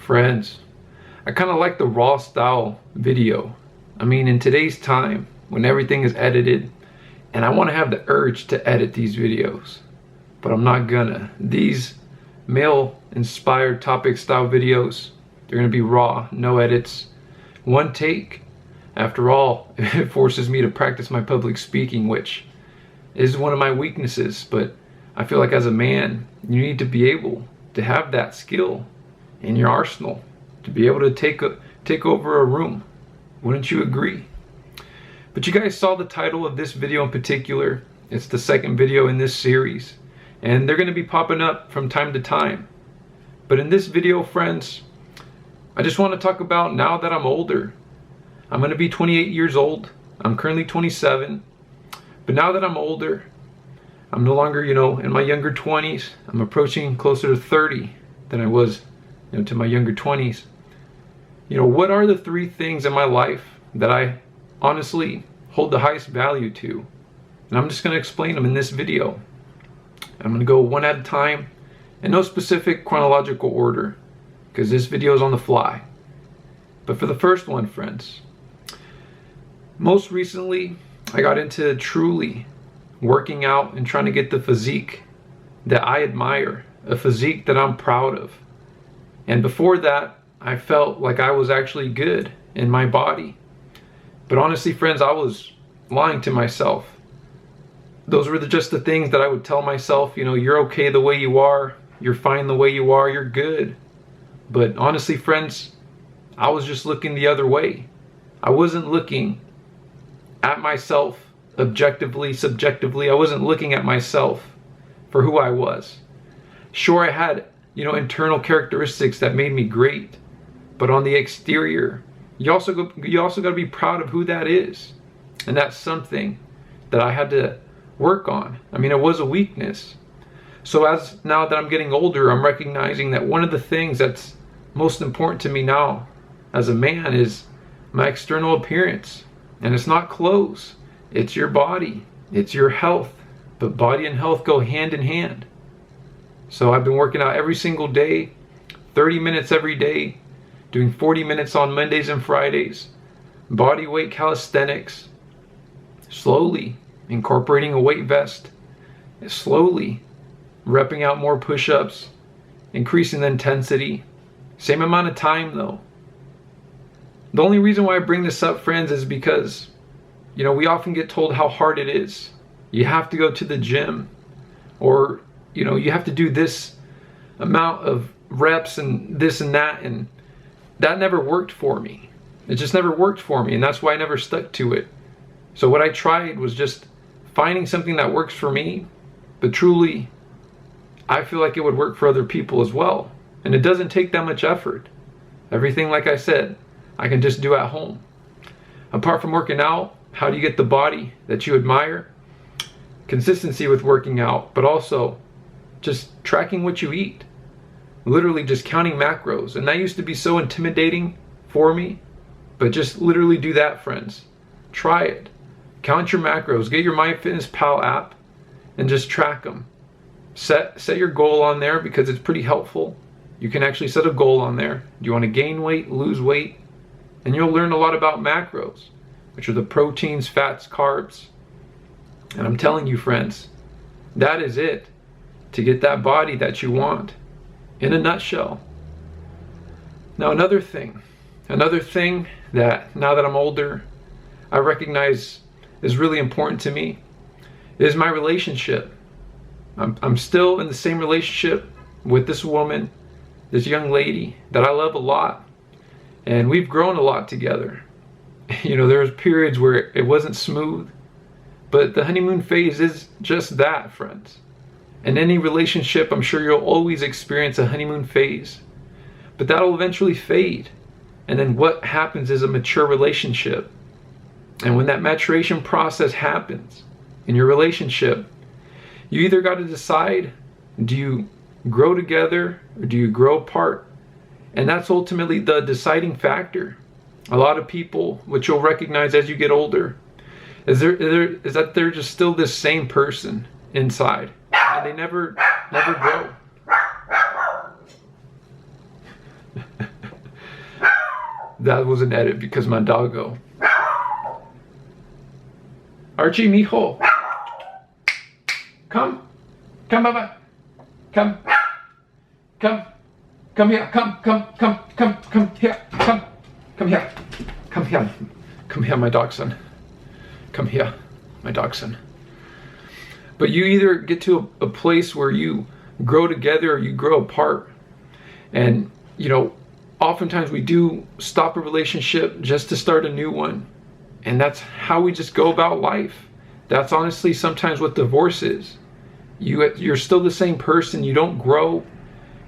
Friends, I kind of like the raw style video. I mean, in today's time, when everything is edited, and I want to have the urge to edit these videos, but I'm not gonna. These male inspired topic style videos, they're gonna be raw, no edits, one take. After all, it forces me to practice my public speaking, which is one of my weaknesses, but I feel like as a man, you need to be able to have that skill in your arsenal to be able to take over a room. Wouldn't you agree? But you guys saw the title of this video in particular. It's the second video in this series, and they're going to be popping up from time to time. But in this video, friends, I just want to talk about now that I'm older. I'm going to be 28 years old. I'm currently 27. But now that I'm older, I'm no longer, in my younger 20s. I'm approaching closer to 30 than I was, to my younger 20s. What are the three things in my life that I honestly hold the highest value to? And I'm just going to explain them in this video. I'm going to go one at a time in no specific chronological order because this video is on the fly. But for the first one, friends, most recently I got into truly working out and trying to get the physique that I admire, a physique that I'm proud of. And before that, I felt like I was actually good in my body. But honestly, friends, I was lying to myself. Those were just the things that I would tell myself, you're okay the way you are, you're fine the way you are, you're good. But honestly, friends, I was just looking the other way. I wasn't looking at myself objectively, subjectively. I wasn't looking at myself for who I was. Sure, I had, internal characteristics that made me great, but on the exterior, you also got to be proud of who that is. And that's something that I had to work on. I mean, it was a weakness. So now that I'm getting older, I'm recognizing that one of the things that's most important to me now as a man is my external appearance. And it's not clothes, it's your body, it's your health. But body and health go hand in hand. So I've been working out every single day, 30 minutes every day, doing 40 minutes on Mondays and Fridays, body weight calisthenics, slowly incorporating a weight vest, slowly repping out more push-ups, increasing the intensity. Same amount of time though. The only reason why I bring this up, friends, is because, we often get told how hard it is. You have to go to the gym, or, you have to do this amount of reps and this and that, and that never worked for me. It just never worked for me, and that's why I never stuck to it. So what I tried was just finding something that works for me, but truly, I feel like it would work for other people as well. And it doesn't take that much effort. Everything, like I said, I can just do at home. Apart from working out, how do you get the body that you admire? Consistency with working out, but also just tracking what you eat. Literally just counting macros. And that used to be so intimidating for me, but just literally do that, friends. Try it. Count your macros. Get your MyFitnessPal app and just track them. Set your goal on there because it's pretty helpful. You can actually set a goal on there. Do you want to gain weight, lose weight? And you'll learn a lot about macros, which are the proteins, fats, carbs. And I'm telling you, friends, that is it to get that body that you want in a nutshell. Now another thing that now that I'm older, I recognize is really important to me is my relationship. I'm still in the same relationship with this woman, this young lady that I love a lot. And we've grown a lot together. There was periods where it wasn't smooth, but the honeymoon phase is just that, friends. In any relationship, I'm sure you'll always experience a honeymoon phase, but that'll eventually fade. And then what happens is a mature relationship. And when that maturation process happens in your relationship, you either got to decide, do you grow together or do you grow apart? And that's ultimately the deciding factor. A lot of people, which you'll recognize as you get older, is that they're just still this same person inside, and they never grow. That was an edit because my doggo. Archie, mijo. Come. Come, Baba. Come. Come. Come here. Come here. Come here. Come here. Come here, my dog son. Come here, my dog son. But you either get to a place where you grow together or you grow apart. And, you know, oftentimes we do stop a relationship just to start a new one. And that's how we just go about life. That's honestly sometimes what divorce is. You're still the same person. You don't grow.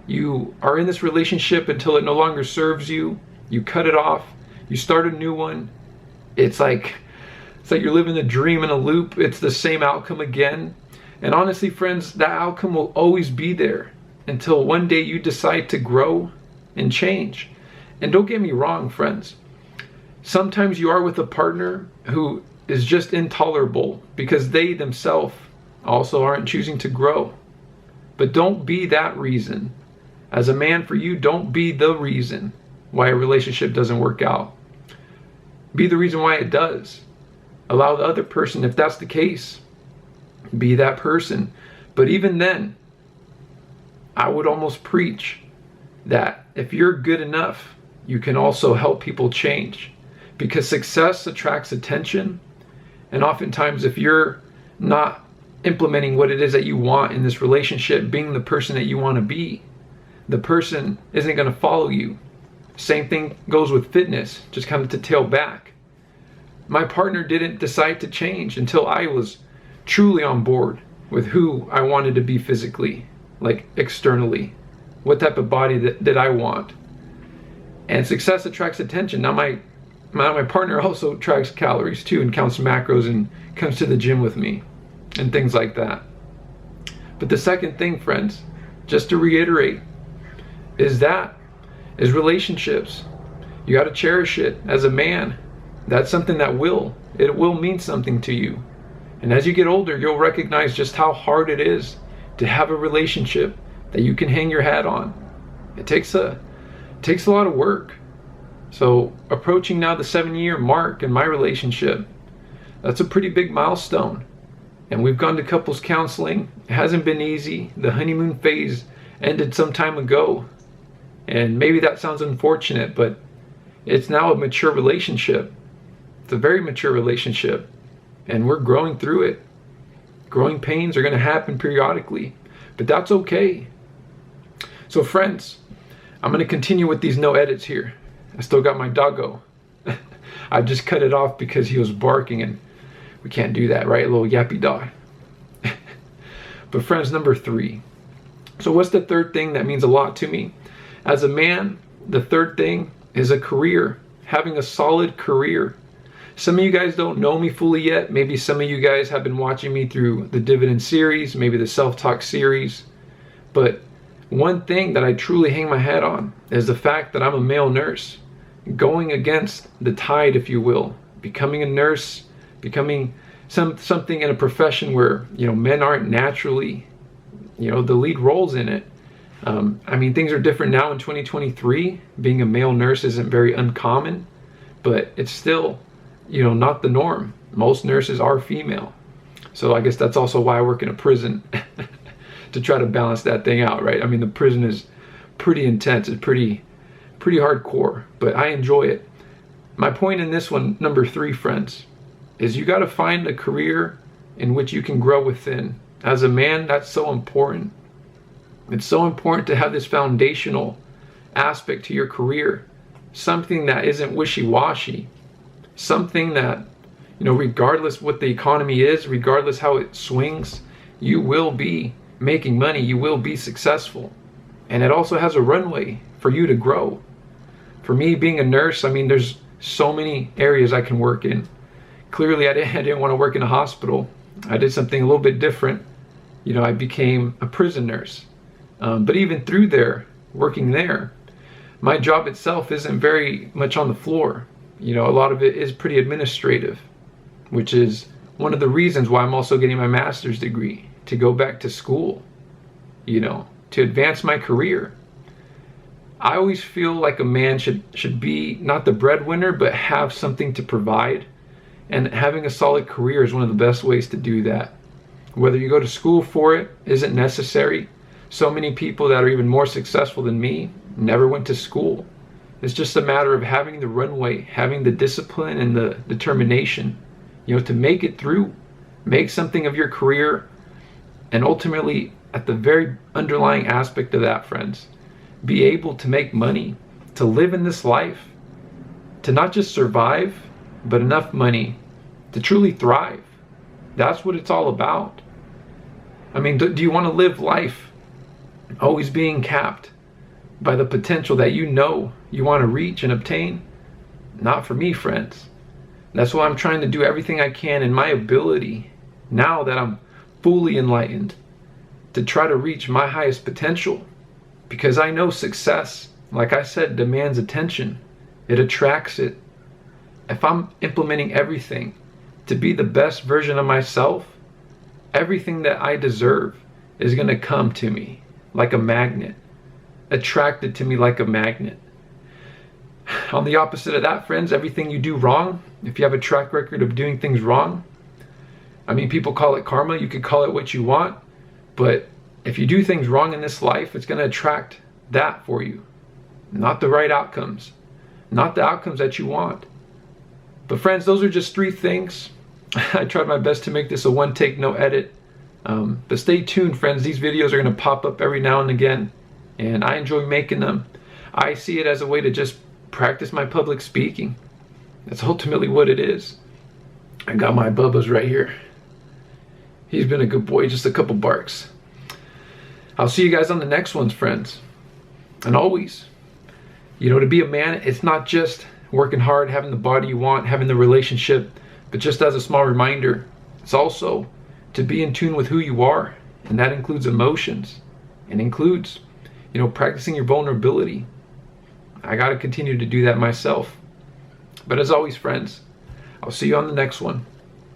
You are in this relationship until it no longer serves you. You cut it off. You start a new one. It's like you're living the dream in a loop. It's the same outcome again. And honestly, friends, that outcome will always be there until one day you decide to grow and change. And don't get me wrong, friends. Sometimes you are with a partner who is just intolerable because they themselves also aren't choosing to grow. But don't be that reason. As a man, for you, don't be the reason why a relationship doesn't work out. Be the reason why it does. Allow the other person, if that's the case, be that person. But even then, I would almost preach that if you're good enough, you can also help people change. Because success attracts attention. And oftentimes, if you're not implementing what it is that you want in this relationship, being the person that you want to be, the person isn't going to follow you. Same thing goes with fitness, just kind of to tail back. My partner didn't decide to change until I was truly on board with who I wanted to be physically, like externally. What type of body that I want. And success attracts attention. Now my partner also tracks calories too and counts macros and comes to the gym with me and things like that. But the second thing, friends, just to reiterate, is relationships. You got to cherish it as a man. That's something that will mean something to you. And as you get older, you'll recognize just how hard it is to have a relationship that you can hang your hat on. It takes a lot of work. So approaching now the 7-year mark in my relationship, that's a pretty big milestone. And we've gone to couples counseling. It hasn't been easy. The honeymoon phase ended some time ago. And maybe that sounds unfortunate, but it's now a mature relationship. It's a very mature relationship. And we're growing through it. Growing pains are going to happen periodically, but that's okay. So friends, I'm going to continue with these no edits here. I still got my doggo. I just cut it off because he was barking and we can't do that, right? A little yappy dog. But friends, number 3. So what's the third thing that means a lot to me? As a man, the third thing is a career. Having a solid career. Some of you guys don't know me fully yet. Maybe some of you guys have been watching me through the Dividend series, maybe the Self-Talk series. But one thing that I truly hang my hat on is the fact that I'm a male nurse. Going against the tide, if you will. Becoming a nurse, becoming something in a profession where, you know, men aren't naturally, you know, the lead roles in it. I mean, things are different now in 2023. Being a male nurse isn't very uncommon, but it's still, you know, not the norm. Most nurses are female. So I guess that's also why I work in a prison to try to balance that thing out, right? I mean, the prison is pretty intense. It's pretty hardcore, but I enjoy it. My point in this one, number 3, friends, is you got to find a career in which you can grow within. As a man, that's so important. It's so important to have this foundational aspect to your career. Something that isn't wishy-washy. Something that, you know, regardless what the economy is, regardless how it swings, you will be making money. You will be successful. And it also has a runway for you to grow. For me, being a nurse, I mean, there's so many areas I can work in. Clearly, I didn't want to work in a hospital. I did something a little bit different. You know, I became a prison nurse. But even through there, working there, my job itself isn't very much on the floor. You know, a lot of it is pretty administrative, which is one of the reasons why I'm also getting my master's degree, to go back to school, you know, to advance my career. I always feel like a man should be not the breadwinner, but have something to provide. And having a solid career is one of the best ways to do that. Whether you go to school for it isn't necessary. So many people that are even more successful than me never went to school. It's just a matter of having the runway, having the discipline and the determination, to make it through, make something of your career, and ultimately, at the very underlying aspect of that, friends, be able to make money, to live in this life, to not just survive, but enough money to truly thrive. That's what it's all about. I mean, do you want to live life always being capped by the potential that you want to reach and obtain? Not for me, friends. That's why I'm trying to do everything I can in my ability, now that I'm fully enlightened, to try to reach my highest potential. Because I know success, like I said, demands attention. It attracts it. If I'm implementing everything to be the best version of myself, everything that I deserve is going to come to me like a magnet, attracted to me like a magnet. On the opposite of that, friends, everything you do wrong, if you have a track record of doing things wrong, I mean, people call it karma, you could call it what you want, but if you do things wrong in this life, it's going to attract that for you. Not the right outcomes, not the outcomes that you want. But friends, those are just 3 things. I tried my best to make this a one take, no edit. But stay tuned, friends. These videos are going to pop up every now and again, and I enjoy making them. I see it as a way to just practice my public speaking. That's ultimately what it is. I got my Bubba's right here. He's been a good boy, just a couple barks. I'll see you guys on the next ones, friends. And always, to be a man, it's not just working hard, having the body you want, having the relationship, but just as a small reminder, it's also to be in tune with who you are. And that includes emotions. It includes, practicing your vulnerability. I got to continue to do that myself. But as always, friends, I'll see you on the next one.